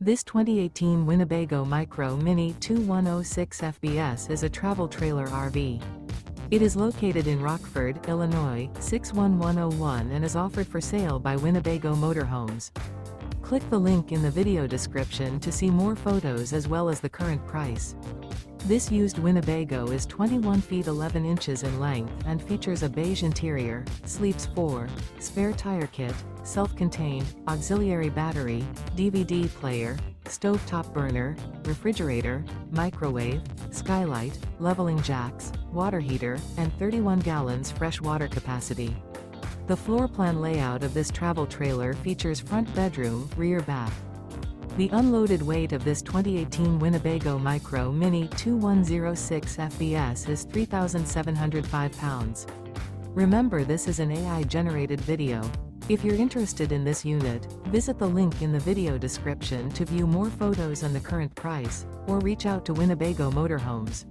This 2018 Winnebago Micro Mini 2106 FBS is a travel trailer RV. It is located in Rockford, Illinois, 61101 and is offered for sale by Winnebago Motorhomes. Click the link in the video description to see more photos as well as the current price. This used Winnebago is 21 feet 11 inches in length and features a beige interior, sleeps 4, spare tire kit, self-contained, auxiliary battery, DVD player, stovetop burner, refrigerator, microwave, skylight, leveling jacks, water heater, and 31 gallons fresh water capacity. The floor plan layout of this travel trailer features front bedroom, rear bath. The unloaded weight of this 2018 Winnebago Micro Mini 2106 FBS is 3,705 pounds. Remember, this is an AI-generated video. If you're interested in this unit, visit the link in the video description to view more photos and the current price, or reach out to Winnebago Motorhomes.